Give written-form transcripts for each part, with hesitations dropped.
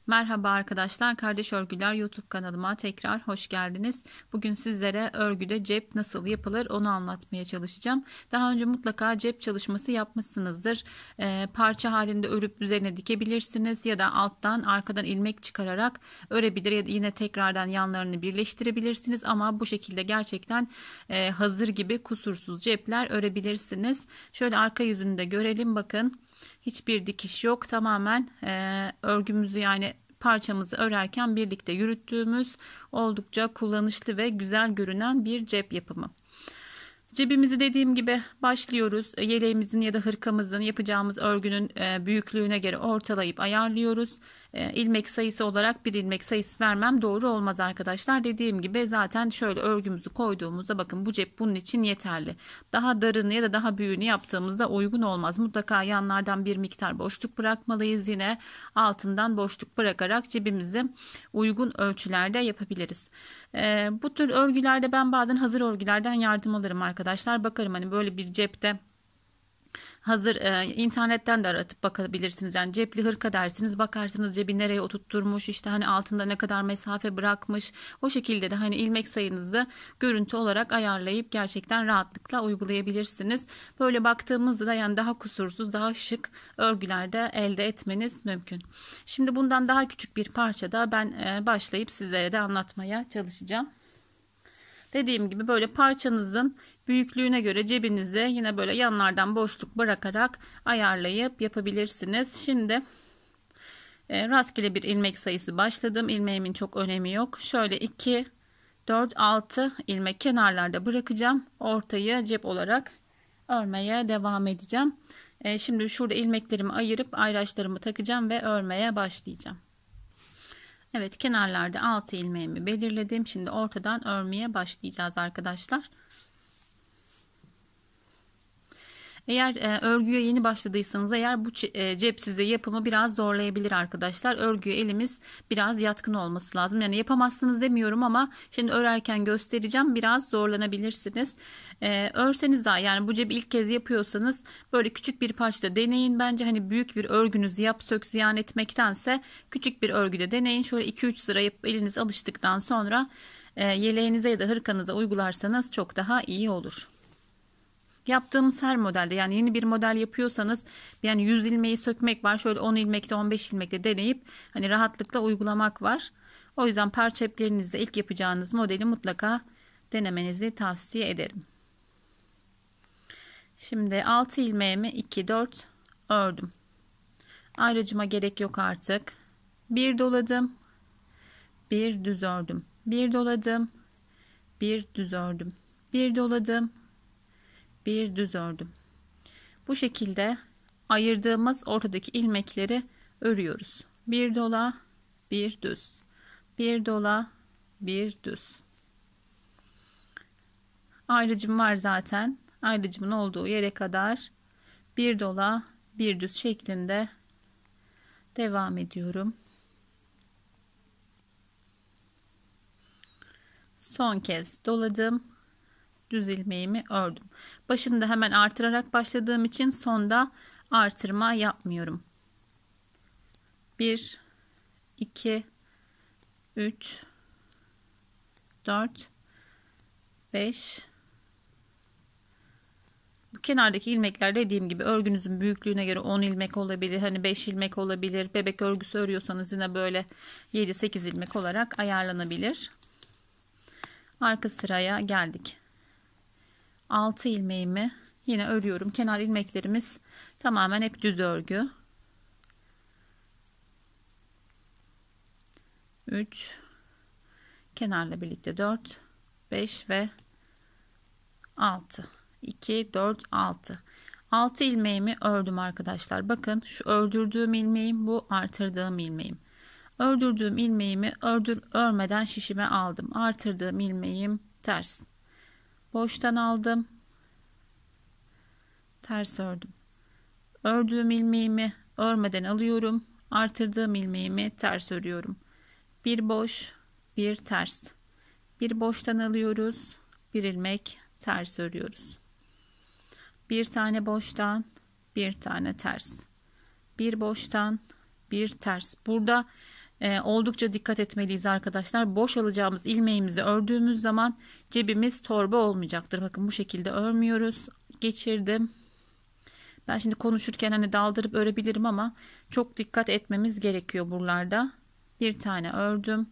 Merhaba arkadaşlar, Kardeş Örgüler YouTube kanalıma tekrar hoş geldiniz. Bugün sizlere örgüde cep nasıl yapılır onu anlatmaya çalışacağım. Daha önce mutlaka cep çalışması yapmışsınızdır. Parça halinde örüp üzerine dikebilirsiniz ya da alttan arkadan ilmek çıkararak örebilir ya da yine tekrardan yanlarını birleştirebilirsiniz. Ama bu şekilde gerçekten hazır gibi kusursuz cepler örebilirsiniz. Şöyle arka yüzünü de görelim, bakın. Hiçbir dikiş yok, tamamen örgümüzü yani parçamızı örerken birlikte yürüttüğümüz oldukça kullanışlı ve güzel görünen bir cep yapımı. Cebimizi dediğim gibi başlıyoruz. Yeleğimizin ya da hırkamızın yapacağımız örgünün büyüklüğüne göre ortalayıp ayarlıyoruz. İlmek sayısı olarak bir ilmek sayısı vermem doğru olmaz arkadaşlar. Dediğim gibi zaten şöyle örgümüzü koyduğumuzda bakın bu cep bunun için yeterli. Daha darını ya da daha büyüğünü yaptığımızda uygun olmaz. Mutlaka yanlardan bir miktar boşluk bırakmalıyız. Yine altından boşluk bırakarak cebimizi uygun ölçülerde yapabiliriz. Bu tür örgülerde ben bazen hazır örgülerden yardım alırım arkadaşlar. Bakarım hani böyle bir cepte hazır, internetten de aratıp bakabilirsiniz. Yani cepli hırka dersiniz, bakarsınız cebi nereye oturtturmuş, işte hani altında ne kadar mesafe bırakmış. O şekilde de hani ilmek sayınızı görüntü olarak ayarlayıp gerçekten rahatlıkla uygulayabilirsiniz. Böyle baktığımızda da yani daha kusursuz, daha şık örgülerde elde etmeniz mümkün. Şimdi bundan daha küçük bir parçada ben başlayıp sizlere de anlatmaya çalışacağım. Dediğim gibi böyle parçanızın büyüklüğüne göre cebinizi yine böyle yanlardan boşluk bırakarak ayarlayıp yapabilirsiniz. Şimdi rastgele bir ilmek sayısı başladım. İlmeğimin çok önemi yok. Şöyle 2, 4, 6 ilmek kenarlarda bırakacağım. Ortayı cep olarak örmeye devam edeceğim. Şimdi şurada ilmeklerimi ayırıp ayraçlarımı takacağım ve örmeye başlayacağım. Evet, kenarlarda 6 ilmeğimi belirledim. Şimdi ortadan örmeye başlayacağız arkadaşlar. Eğer örgüye yeni başladıysanız eğer bu cep size yapımı biraz zorlayabilir arkadaşlar. Örgüye elimiz biraz yatkın olması lazım. Yani yapamazsınız demiyorum ama şimdi örerken göstereceğim, biraz zorlanabilirsiniz. Örseniz daha yani bu cebi ilk kez yapıyorsanız böyle küçük bir parçada deneyin. Bence hani büyük bir örgünüzü yap sök ziyan etmektense küçük bir örgüde deneyin. Şöyle 2-3 sıra yapıp eliniz alıştıktan sonra yeleğinize ya da hırkanıza uygularsanız çok daha iyi olur. Yaptığımız her modelde yani yeni bir model yapıyorsanız yani 100 ilmeği sökmek var. Şöyle 10 ilmekle 15 ilmekle deneyip hani rahatlıkla uygulamak var. O yüzden parça iplerinizde ilk yapacağınız modeli mutlaka denemenizi tavsiye ederim. Şimdi 6 ilmeğimi 2 4 ördüm. Ayrıcıma gerek yok artık. Bir doladım. Bir düz ördüm. Bir doladım. Bir düz ördüm. Bir doladım. Bir düz ördüm. Bu şekilde ayırdığımız ortadaki ilmekleri örüyoruz. Bir dola, bir düz. Bir dola, bir düz. Ayrıcım var zaten. Ayrıcımın olduğu yere kadar bir dola, bir düz şeklinde devam ediyorum. Son kez doladım. Düz ilmeğimi ördüm. Başında hemen artırarak başladığım için sonda artırma yapmıyorum. 1 2 3 4 5. Bu kenardaki ilmekler dediğim gibi örgünüzün büyüklüğüne göre 10 ilmek olabilir, hani 5 ilmek olabilir. Bebek örgüsü örüyorsanız yine böyle 7-8 ilmek olarak ayarlanabilir. Arka sıraya geldik. 6 ilmeğimi yine örüyorum. Kenar ilmeklerimiz tamamen hep düz örgü. 3 kenarla birlikte 4 5 ve 6 2 4 6 ilmeğimi ördüm arkadaşlar. Bakın şu ördürdüğüm ilmeğim, bu artırdığım ilmeğim. Ördürdüğüm ilmeğimi örmeden şişime aldım. Artırdığım ilmeğim ters. Boştan aldım. Ters ördüm. Ördüğüm ilmeğimi örmeden alıyorum. Artırdığım ilmeğimi ters örüyorum. Bir boş, bir ters. Bir boştan alıyoruz. Bir ilmek ters örüyoruz. Bir tane boştan, bir tane ters. Bir boştan, bir ters. Burada oldukça dikkat etmeliyiz arkadaşlar. Boş alacağımız ilmeğimizi ördüğümüz zaman cebimiz torba olmayacaktır. Bakın bu şekilde örmüyoruz. Geçirdim. Ben şimdi konuşurken hani daldırıp örebilirim ama çok dikkat etmemiz gerekiyor buralarda. Bir tane ördüm.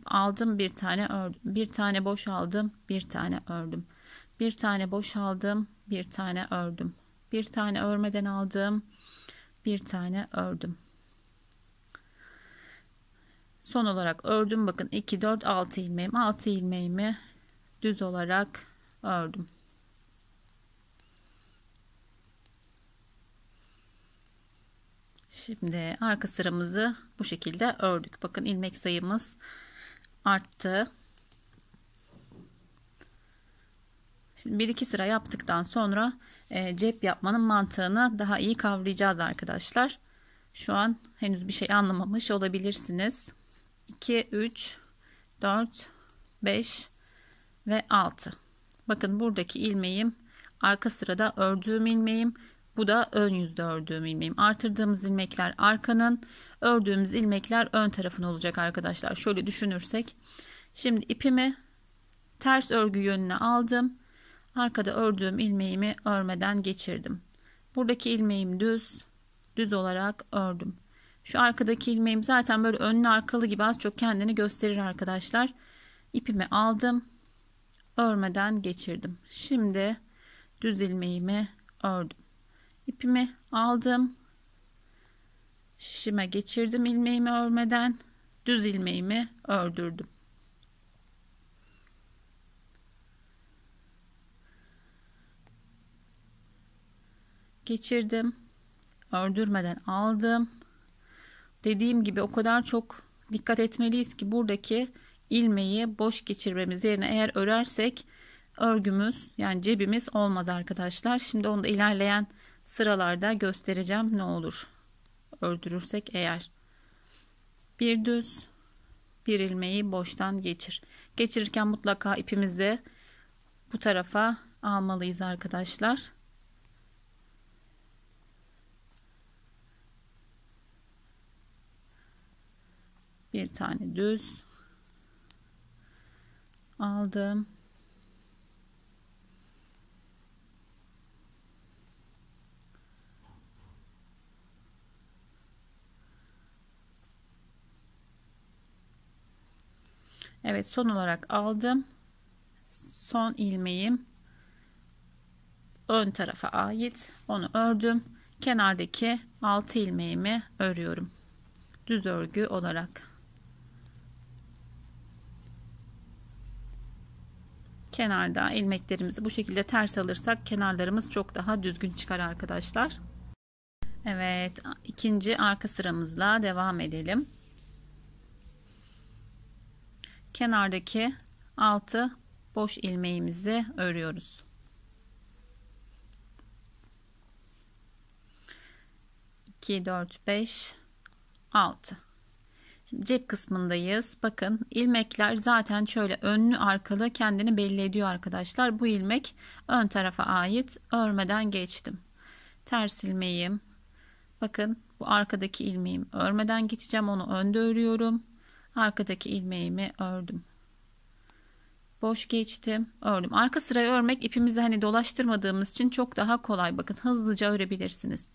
Aldım, bir tane ördüm. Bir tane boş aldım, bir tane ördüm. Bir tane boş aldım, bir tane ördüm. Bir tane örmeden aldım, bir tane ördüm. Son olarak ördüm. Bakın 2 4 6 ilmeğim. 6 ilmeğimi düz olarak ördüm. Şimdi arka sıramızı bu şekilde ördük. Bakın ilmek sayımız arttı. Şimdi 1-2 sıra yaptıktan sonra cep yapmanın mantığını daha iyi kavrayacağız arkadaşlar. Şu an henüz bir şey anlamamış olabilirsiniz. 2, 3, 4, 5 ve 6. Bakın buradaki ilmeğim arka sırada ördüğüm ilmeğim. Bu da ön yüzde ördüğüm ilmeğim. Artırdığımız ilmekler arkanın, ördüğümüz ilmekler ön tarafın olacak arkadaşlar. Şöyle düşünürsek. Şimdi ipimi ters örgü yönüne aldım. Arkada ördüğüm ilmeğimi örmeden geçirdim. Buradaki ilmeğim düz olarak ördüm. Şu arkadaki ilmeğim zaten böyle önlü arkalı gibi az çok kendini gösterir arkadaşlar. İpimi aldım. Örmeden geçirdim. Şimdi düz ilmeğimi ördüm. İpimi aldım. Şişime geçirdim ilmeğimi örmeden. Düz ilmeğimi ördürdüm. Geçirdim. Ördürmeden aldım. Dediğim gibi o kadar çok dikkat etmeliyiz ki buradaki ilmeği boş geçirmemiz yerine eğer örersek örgümüz yani cebimiz olmaz arkadaşlar. Şimdi onu da ilerleyen sıralarda göstereceğim ne olur ördürürsek eğer. Bir düz, bir ilmeği boştan geçir. Geçirirken mutlaka ipimizi bu tarafa almalıyız arkadaşlar. Bir tane düz aldım. Evet, son olarak aldım. Son ilmeğim ön tarafa ait. Onu ördüm. Kenardaki 6 ilmeğimi örüyorum. Düz örgü olarak. Kenarda ilmeklerimizi bu şekilde ters alırsak kenarlarımız çok daha düzgün çıkar arkadaşlar. Evet, ikinci arka sıramızla devam edelim. Kenardaki 6 boş ilmeğimizi örüyoruz. 2 4 5 6. Şimdi cep kısmındayız. Bakın ilmekler zaten şöyle önlü arkalı kendini belli ediyor arkadaşlar. Bu ilmek ön tarafa ait. Örmeden geçtim. Ters ilmeğim. Bakın bu arkadaki ilmeğim. Örmeden geçeceğim. Onu önde örüyorum. Arkadaki ilmeğimi ördüm. Boş geçtim. Ördüm. Arka sırayı örmek ipimizi hani dolaştırmadığımız için çok daha kolay. Bakın hızlıca örebilirsiniz.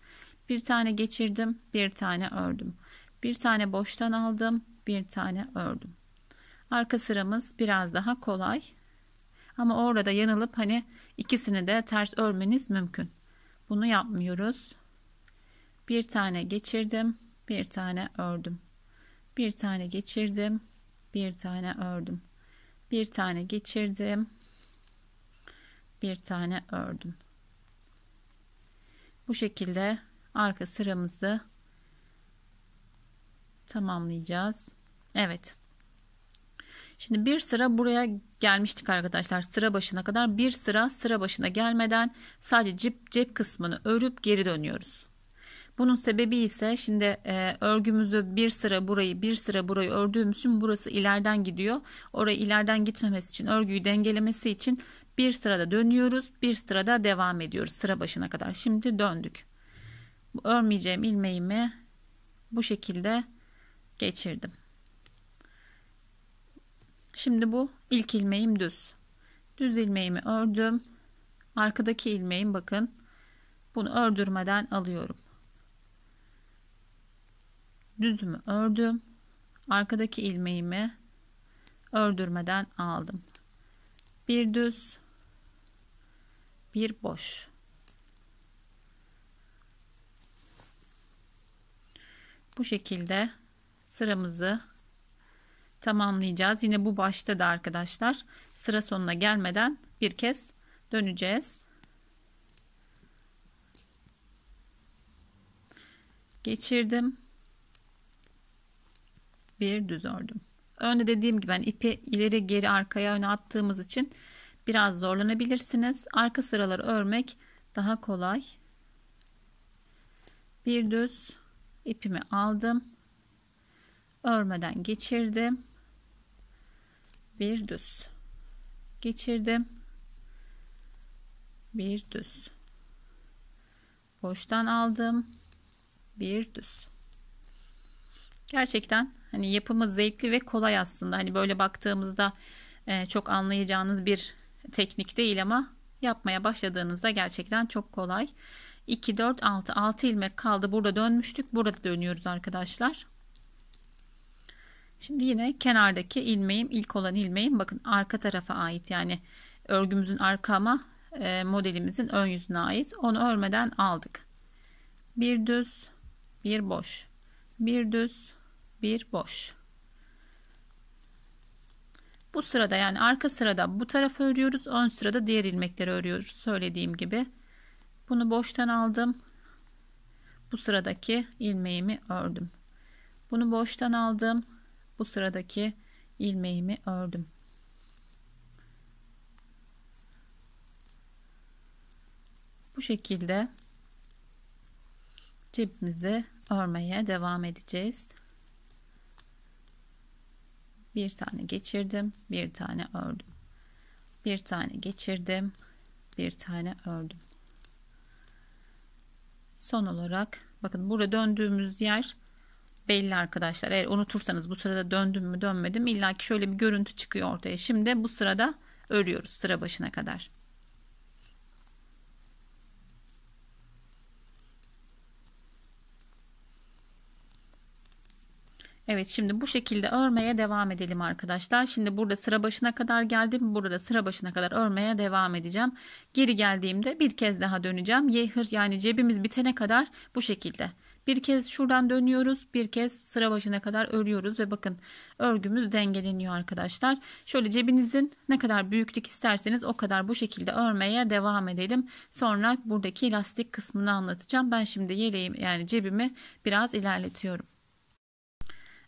Bir tane geçirdim. Bir tane ördüm. Bir tane boştan aldım. Bir tane ördüm. Arka sıramız biraz daha kolay. Ama orada yanılıp hani ikisini de ters örmeniz mümkün. Bunu yapmıyoruz. Bir tane geçirdim. Bir tane ördüm. Bir tane geçirdim. Bir tane ördüm. Bir tane geçirdim. Bir tane ördüm. Bu şekilde arka sıramızı tamamlayacağız. Evet. Şimdi bir sıra buraya gelmiştik arkadaşlar. Sıra başına kadar bir sıra başına gelmeden sadece cep kısmını örüp geri dönüyoruz. Bunun sebebi ise şimdi örgümüzü bir sıra burayı bir sıra burayı ördüğümüz için burası ileriden gidiyor. Orayı ileriden gitmemesi için, örgüyü dengelemesi için bir sırada dönüyoruz, bir sırada devam ediyoruz sıra başına kadar. Şimdi döndük. Örmeyeceğim ilmeğimi bu şekilde geçirdim. Şimdi bu ilk ilmeğim düz. Düz ilmeğimi ördüm. Arkadaki ilmeğim bakın. Bunu ördürmeden alıyorum. Düzümü ördüm. Arkadaki ilmeğimi ördürmeden aldım. Bir düz, bir boş. Bu şekilde sıramızı tamamlayacağız. Yine bu başta da arkadaşlar sıra sonuna gelmeden bir kez döneceğiz. Geçirdim. Bir düz ördüm. Önde dediğim gibi ben ipi ileri geri arkaya öne attığımız için biraz zorlanabilirsiniz. Arka sıraları örmek daha kolay. Bir düz ipimi aldım. Örmeden geçirdim. Bir düz. Geçirdim. Bir düz. Boştan aldım. Bir düz. Gerçekten hani yapımı zevkli ve kolay aslında. Hani böyle baktığımızda çok anlayacağınız bir teknik değil ama yapmaya başladığınızda gerçekten çok kolay. 2 4 6 ilmek kaldı. Burada dönmüştük. Burada dönüyoruz arkadaşlar. Şimdi yine kenardaki ilmeğim, ilk olan ilmeğim bakın arka tarafa ait. Yani örgümüzün arka ama modelimizin ön yüzüne ait. Onu örmeden aldık. Bir düz, bir boş. Bir düz, bir boş. Bu sırada yani arka sırada bu tarafı örüyoruz. Ön sırada diğer ilmekleri örüyoruz. Söylediğim gibi. Bunu boştan aldım. Bu sıradaki ilmeğimi ördüm. Bunu boştan aldım. Bu sıradaki ilmeğimi ördüm. Bu şekilde cebimizi örmeye devam edeceğiz. Bir tane geçirdim, bir tane ördüm. Bir tane geçirdim, bir tane ördüm. Son olarak bakın burada döndüğümüz yer belli arkadaşlar. Eğer unutursanız bu sırada döndüm mü dönmedim illaki şöyle bir görüntü çıkıyor ortaya. Şimdi bu sırada örüyoruz sıra başına kadar. Evet, şimdi bu şekilde örmeye devam edelim arkadaşlar. Şimdi burada sıra başına kadar geldim. Burada sıra başına kadar örmeye devam edeceğim. Geri geldiğimde bir kez daha döneceğim. Yehır yani cebimiz bitene kadar bu şekilde. Bir kez şuradan dönüyoruz. Bir kez sıra başına kadar örüyoruz ve bakın örgümüz dengeleniyor arkadaşlar. Şöyle cebinizin ne kadar büyüklük isterseniz o kadar bu şekilde örmeye devam edelim. Sonra buradaki lastik kısmını anlatacağım. Ben şimdi yeleğim yani cebimi biraz ilerletiyorum.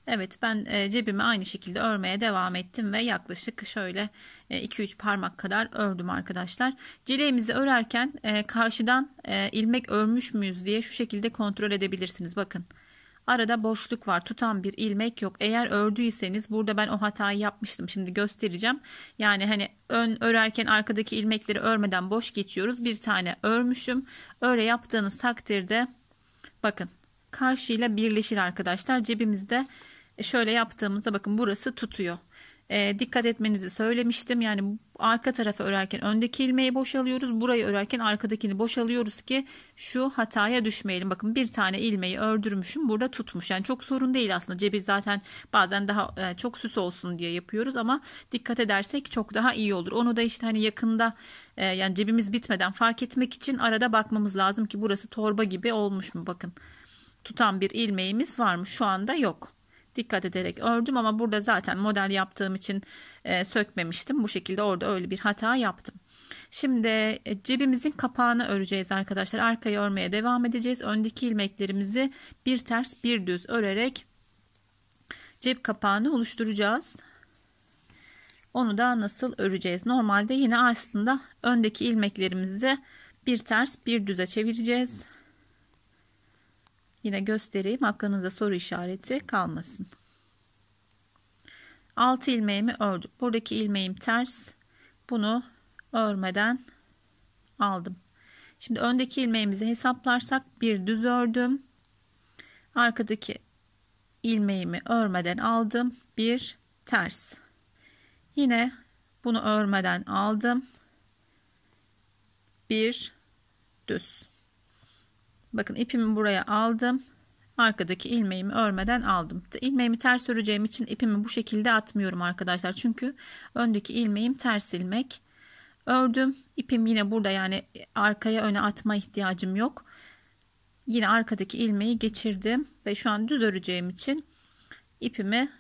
Evet, ben cebimi aynı şekilde örmeye devam ettim ve yaklaşık şöyle 2-3 parmak kadar ördüm arkadaşlar. Cileğimizi örerken karşıdan ilmek örmüş müyüz diye şu şekilde kontrol edebilirsiniz. Bakın arada boşluk var, tutan bir ilmek yok. Eğer ördüyseniz burada ben o hatayı yapmıştım, şimdi göstereceğim. Yani hani ön örerken arkadaki ilmekleri örmeden boş geçiyoruz. Bir tane örmüşüm. Öyle yaptığınız takdirde bakın karşıyla birleşir arkadaşlar. Cebimizde şöyle yaptığımızda bakın burası tutuyor. Dikkat etmenizi söylemiştim. Yani arka tarafı örerken öndeki ilmeği boşalıyoruz. Burayı örerken arkadakini boşalıyoruz ki şu hataya düşmeyelim. Bakın bir tane ilmeği ördürmüşüm. Burada tutmuş. Yani çok sorun değil aslında. Cebi zaten bazen daha çok süs olsun diye yapıyoruz ama dikkat edersek çok daha iyi olur. Onu da işte hani yakında yani cebimiz bitmeden fark etmek için arada bakmamız lazım ki burası torba gibi olmuş mu? Bakın tutan bir ilmeğimiz var mı? Şu anda yok. Dikkat ederek ördüm ama burada zaten model yaptığım için sökmemiştim. Bu şekilde orada öyle bir hata yaptım. Şimdi cebimizin kapağını öreceğiz arkadaşlar. Arkayı örmeye devam edeceğiz. Öndeki ilmeklerimizi bir ters bir düz örerek cep kapağını oluşturacağız. Onu da nasıl öreceğiz? Normalde yine aslında öndeki ilmeklerimizi bir ters bir düze çevireceğiz. Yine göstereyim, aklınızda soru işareti kalmasın. 6 ilmeğimi ördüm. Buradaki ilmeğim ters. Bunu örmeden aldım. Şimdi öndeki ilmeğimizi hesaplarsak bir düz ördüm. Arkadaki ilmeğimi örmeden aldım. Bir ters. Yine bunu örmeden aldım. Bir düz. Bakın ipimi buraya aldım. Arkadaki ilmeğimi örmeden aldım. İlmeğimi ters öreceğim için ipimi bu şekilde atmıyorum arkadaşlar. Çünkü öndeki ilmeğim ters ilmek. Ördüm. İpim yine burada, yani arkaya öne atma ihtiyacım yok. Yine arkadaki ilmeği geçirdim ve şu an düz öreceğim için ipimi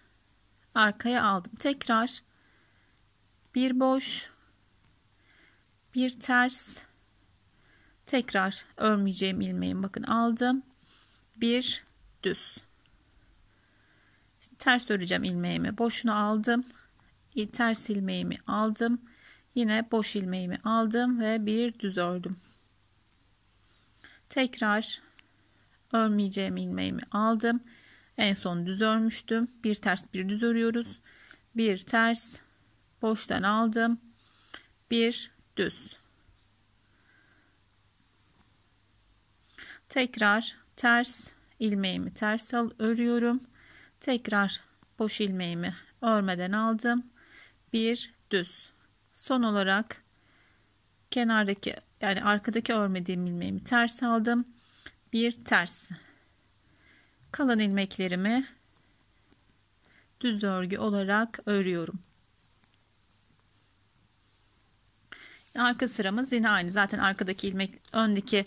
arkaya aldım. Tekrar bir boş, bir ters, tekrar örmeyeceğim ilmeğimi bakın aldım. Bir düz. Şimdi ters öreceğim ilmeğimi. Boşunu aldım. Ters ilmeğimi aldım. Yine boş ilmeğimi aldım ve bir düz ördüm. Tekrar örmeyeceğim ilmeğimi aldım. En son düz örmüştüm. Bir ters bir düz örüyoruz. Bir ters, boştan aldım. Bir düz. Tekrar ters ilmeğimi ters örüyorum. Tekrar boş ilmeğimi örmeden aldım. Bir düz. Son olarak kenardaki, yani arkadaki örmediğim ilmeğimi ters aldım. Bir ters. Kalan ilmeklerimi düz örgü olarak örüyorum. Arka sıramız yine aynı. Zaten arkadaki öndeki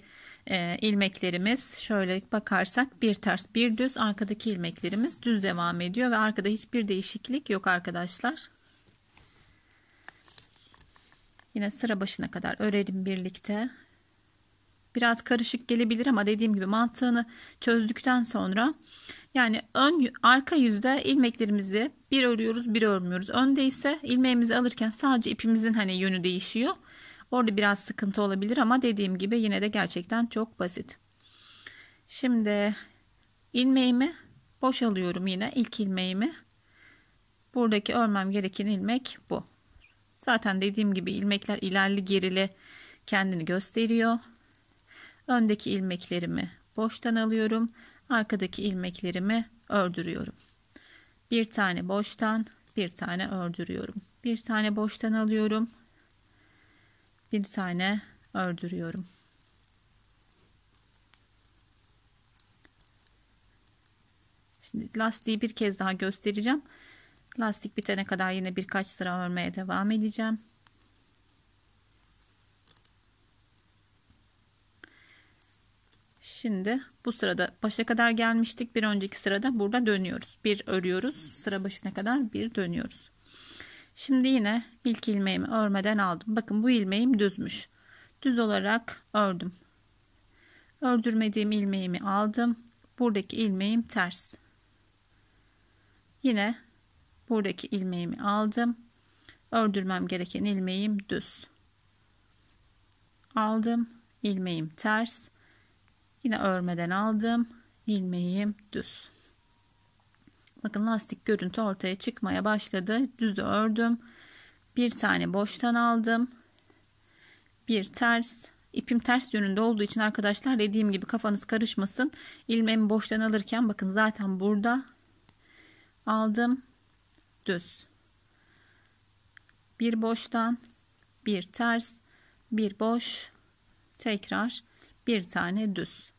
ilmeklerimiz şöyle bakarsak bir ters bir düz, arkadaki ilmeklerimiz düz devam ediyor ve arkada hiçbir değişiklik yok arkadaşlar. Yine sıra başına kadar örelim birlikte. Biraz karışık gelebilir ama dediğim gibi mantığını çözdükten sonra, yani arka yüzde ilmeklerimizi bir örüyoruz bir örmüyoruz. Önde ise ilmeğimizi alırken sadece ipimizin hani yönü değişiyor. Orada biraz sıkıntı olabilir ama dediğim gibi yine de gerçekten çok basit. Şimdi ilmeğimi boş alıyorum, yine ilk ilmeğimi. Buradaki örmem gereken ilmek bu. Zaten dediğim gibi ilmekler ilerli gerili kendini gösteriyor. Öndeki ilmeklerimi boştan alıyorum. Arkadaki ilmeklerimi ördürüyorum. Bir tane boştan, bir tane ördürüyorum. Bir tane boştan alıyorum. Bir tane ördürüyorum. Şimdi lastiği bir kez daha göstereceğim. Lastik bitene kadar yine birkaç sıra örmeye devam edeceğim. Şimdi bu sırada başa kadar gelmiştik. Bir önceki sırada burada dönüyoruz. Bir örüyoruz. Sıra başına kadar bir dönüyoruz. Şimdi yine ilk ilmeğimi örmeden aldım. Bakın bu ilmeğim düzmüş. Düz olarak ördüm. Ördürmediğim ilmeğimi aldım. Buradaki ilmeğim ters. Yine buradaki ilmeğimi aldım. Ördürmem gereken ilmeğim düz. Aldım. İlmeğim ters. Yine örmeden aldım. İlmeğim düz. Bakın lastik görüntü ortaya çıkmaya başladı. Düz ördüm. Bir tane boştan aldım. Bir ters. İpim ters yönünde olduğu için arkadaşlar, dediğim gibi kafanız karışmasın. İlmeğimi boştan alırken bakın zaten burada aldım. Düz. Bir boştan, bir ters, bir boş, tekrar bir tane düz.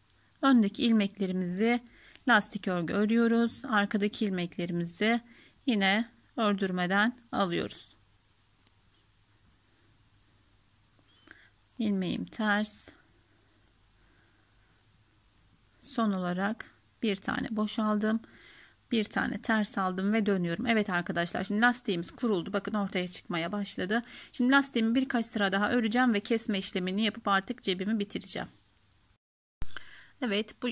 Öndeki ilmeklerimizi lastik örgü örüyoruz. Arkadaki ilmeklerimizi yine ördürmeden alıyoruz. İlmeğim ters. Son olarak bir tane boş aldım. Bir tane ters aldım ve dönüyorum. Evet arkadaşlar, şimdi lastiğimiz kuruldu. Bakın ortaya çıkmaya başladı. Şimdi lastiğimi birkaç sıra daha öreceğim ve kesme işlemini yapıp artık cebimi bitireceğim. Evet, bu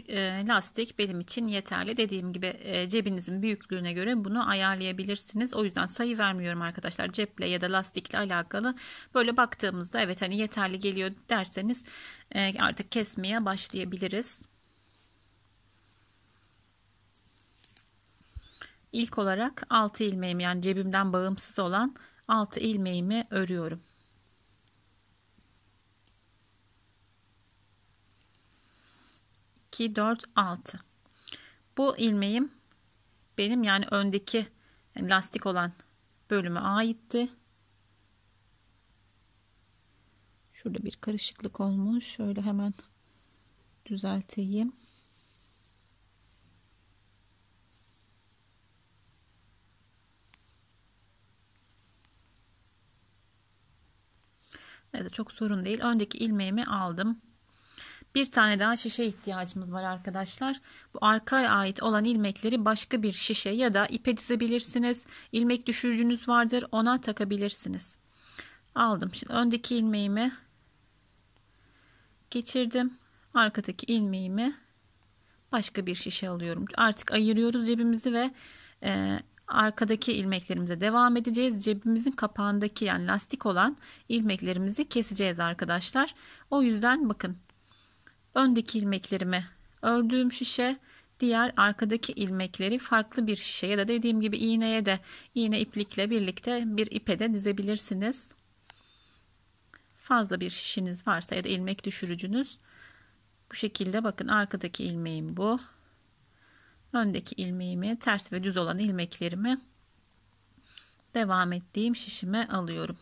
lastik benim için yeterli. Dediğim gibi cebinizin büyüklüğüne göre bunu ayarlayabilirsiniz. O yüzden sayı vermiyorum arkadaşlar. Ceple ya da lastikle alakalı. Böyle baktığımızda evet hani yeterli geliyor derseniz artık kesmeye başlayabiliriz. İlk olarak 6 ilmeğimi, yani cebimden bağımsız olan 6 ilmeğimi örüyorum. 2, 4, 6. Bu ilmeğim benim, yani öndeki, yani lastik olan bölüme aitti. Şurada bir karışıklık olmuş. Şöyle hemen düzelteyim. Evet, çok sorun değil. Öndeki ilmeğimi aldım. Bir tane daha şişe ihtiyacımız var arkadaşlar. Bu arkaya ait olan ilmekleri başka bir şişe ya da ipe dizebilirsiniz. İlmek düşürücünüz vardır, ona takabilirsiniz. Aldım. Şimdi öndeki ilmeğimi geçirdim. Arkadaki ilmeğimi başka bir şişe alıyorum. Artık ayırıyoruz cebimizi ve arkadaki ilmeklerimize devam edeceğiz. Cebimizin kapağındaki, yani lastik olan ilmeklerimizi keseceğiz arkadaşlar. O yüzden bakın, öndeki ilmeklerimi ördüğüm şişe, diğer arkadaki ilmekleri farklı bir şişe ya da dediğim gibi iğneye de, iğne iplikle birlikte bir ipe de dizebilirsiniz. Fazla bir şişiniz varsa ya da ilmek düşürücünüz, bu şekilde bakın, arkadaki ilmeğim bu. Öndeki ilmeğimi, ters ve düz olan ilmeklerimi devam ettiğim şişime alıyorum.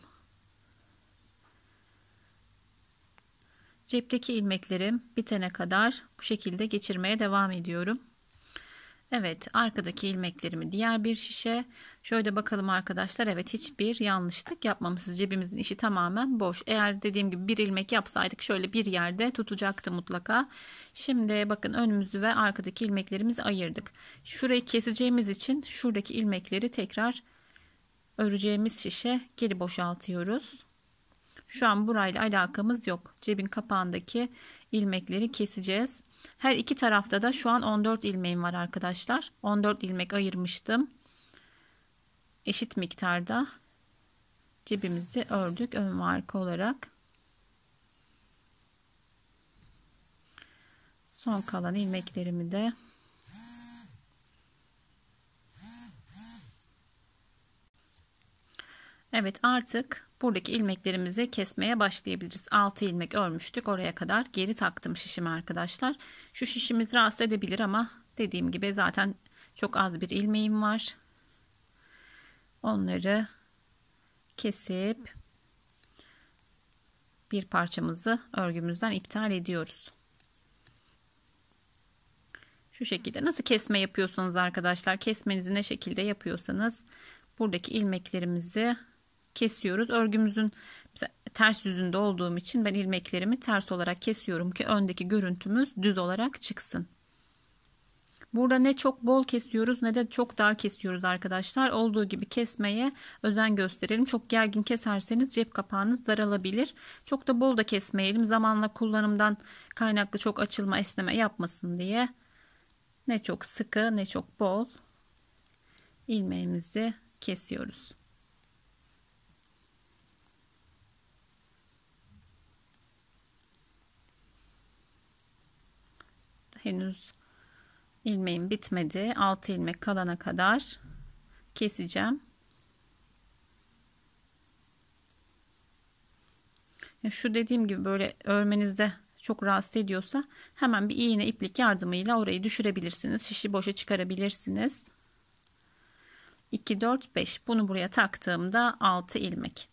Cepteki ilmeklerim bitene kadar bu şekilde geçirmeye devam ediyorum. Evet, arkadaki ilmeklerimi diğer bir şişe. Şöyle bakalım arkadaşlar. Evet, hiçbir yanlışlık yapmamışız. Cebimizin işi tamamen boş. Eğer dediğim gibi bir ilmek yapsaydık şöyle bir yerde tutacaktı mutlaka. Şimdi bakın, önümüzü ve arkadaki ilmeklerimizi ayırdık. Şurayı keseceğimiz için şuradaki ilmekleri tekrar öreceğimiz şişe geri boşaltıyoruz. Şu an burayla alakamız yok. Cebin kapağındaki ilmekleri keseceğiz. Her iki tarafta da şu an 14 ilmeğim var arkadaşlar. 14 ilmek ayırmıştım. Eşit miktarda cebimizi ördük ön ve arka olarak. Son kalan ilmeklerimi de evet, artık buradaki ilmeklerimizi kesmeye başlayabiliriz. 6 ilmek örmüştük. Oraya kadar geri taktım şişimi arkadaşlar. Şu şişimiz rahatsız edebilir ama dediğim gibi zaten çok az bir ilmeğim var. Onları kesip bir parçamızı örgümüzden iptal ediyoruz. Şu şekilde, nasıl kesme yapıyorsanız arkadaşlar, kesmenizi ne şekilde yapıyorsanız buradaki ilmeklerimizi kesiyoruz. Örgümüzün ters yüzünde olduğum için ben ilmeklerimi ters olarak kesiyorum ki öndeki görüntümüz düz olarak çıksın. Burada ne çok bol kesiyoruz ne de çok dar kesiyoruz arkadaşlar. Olduğu gibi kesmeye özen gösterelim. Çok gergin keserseniz cep kapağınız daralabilir. Çok da bol da kesmeyelim. Zamanla kullanımdan kaynaklı çok açılma, esneme yapmasın diye. Ne çok sıkı ne çok bol ilmeğimizi kesiyoruz. Henüz ilmeğim bitmedi. 6 ilmek kalana kadar keseceğim. Şu dediğim gibi böyle örmenizde çok rahatsız ediyorsa hemen bir iğne iplik yardımıyla orayı düşürebilirsiniz. Şişi boşa çıkarabilirsiniz. 2, 4, 5. Bunu buraya taktığımda 6 ilmek.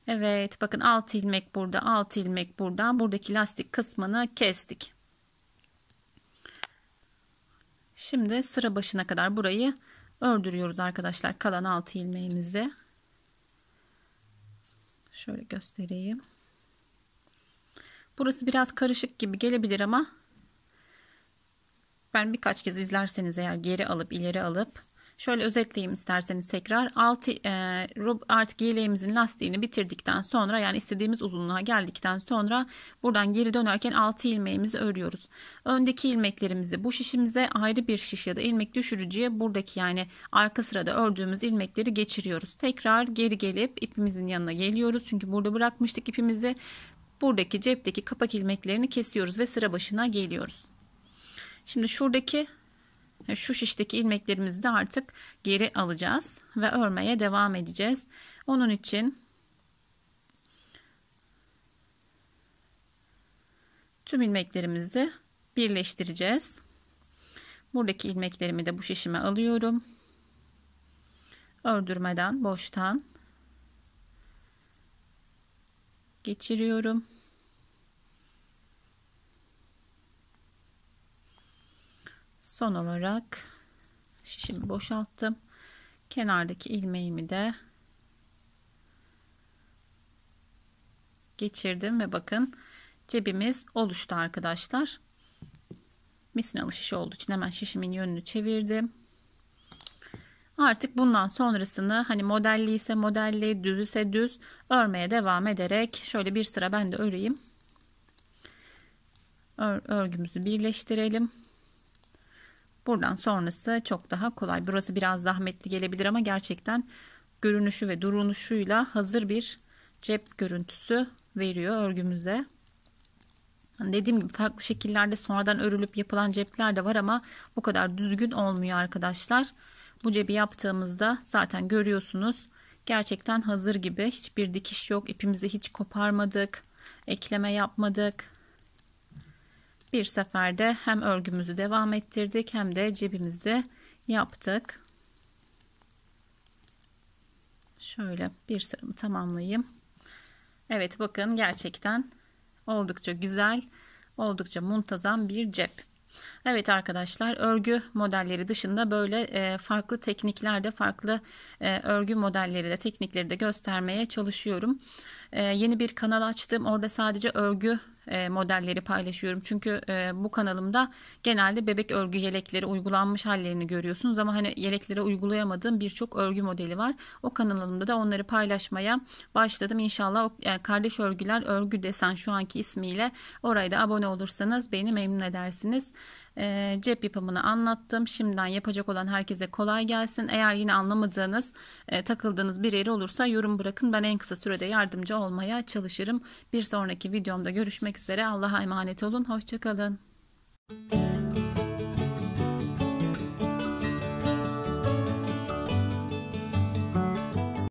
Evet, bakın 6 ilmek burada, 6 ilmek burada. Buradaki lastik kısmını kestik. Şimdi sıra başına kadar burayı ördürüyoruz arkadaşlar. Kalan 6 ilmeğimizi. Şöyle göstereyim. Burası biraz karışık gibi gelebilir ama ben birkaç kez izlerseniz eğer, geri alıp ileri alıp şöyle özetleyeyim isterseniz tekrar. Artık yeleğimizin lastiğini bitirdikten sonra, yani istediğimiz uzunluğa geldikten sonra buradan geri dönerken 6 ilmeğimizi örüyoruz. Öndeki ilmeklerimizi bu şişimize ayrı bir şiş ya da ilmek düşürücüye buradaki, yani arka sırada ördüğümüz ilmekleri geçiriyoruz. Tekrar geri gelip ipimizin yanına geliyoruz. Çünkü burada bırakmıştık ipimizi. Buradaki cepteki kapak ilmeklerini kesiyoruz ve sıra başına geliyoruz. Şimdi şuradaki şu şişteki ilmeklerimizi de artık geri alacağız ve örmeye devam edeceğiz. Onun için tüm ilmeklerimizi birleştireceğiz. Buradaki ilmeklerimi de bu şişime alıyorum. Ördürmeden boştan geçiriyorum. Son olarak şişimi boşalttım. Kenardaki ilmeğimi de geçirdim ve bakın cebimiz oluştu arkadaşlar. Misinalı şiş olduğu için hemen şişimin yönünü çevirdim. Artık bundan sonrasını hani modelli ise modelli, düz ise düz örmeye devam ederek şöyle bir sıra ben de öreyim. Örgümüzü birleştirelim. Buradan sonrası çok daha kolay. Burası biraz zahmetli gelebilir ama gerçekten görünüşü ve durunuşuyla hazır bir cep görüntüsü veriyor örgümüze. Dediğim gibi farklı şekillerde sonradan örülüp yapılan cepler de var ama bu kadar düzgün olmuyor arkadaşlar. Bu cebi yaptığımızda zaten görüyorsunuz. Gerçekten hazır gibi. Hiçbir dikiş yok. İpimizi hiç koparmadık. Ekleme yapmadık. Bir seferde hem örgümüzü devam ettirdik hem de cebimizi yaptık. Şöyle bir sıramı tamamlayayım. Evet bakın gerçekten oldukça güzel, oldukça muntazam bir cep. Evet arkadaşlar, örgü modelleri dışında böyle farklı tekniklerde farklı örgü modelleri de teknikleri de göstermeye çalışıyorum. Yeni bir kanal açtım. Orada sadece örgü modelleri paylaşıyorum. Çünkü bu kanalımda genelde bebek örgü yelekleri uygulanmış hallerini görüyorsunuz. Ama hani yeleklere uygulayamadığım birçok örgü modeli var. O kanalımda da onları paylaşmaya başladım. İnşallah Kardeş Örgüler Örgü Desen şu anki ismiyle oraya da abone olursanız beni memnun edersiniz. Cep yapımını anlattım. Şimdiden yapacak olan herkese kolay gelsin. Eğer yine anlamadığınız, takıldığınız bir yeri olursa yorum bırakın. Ben en kısa sürede yardımcı olmaya çalışırım. Bir sonraki videomda görüşmek üzere. Allah'a emanet olun. Hoşça kalın.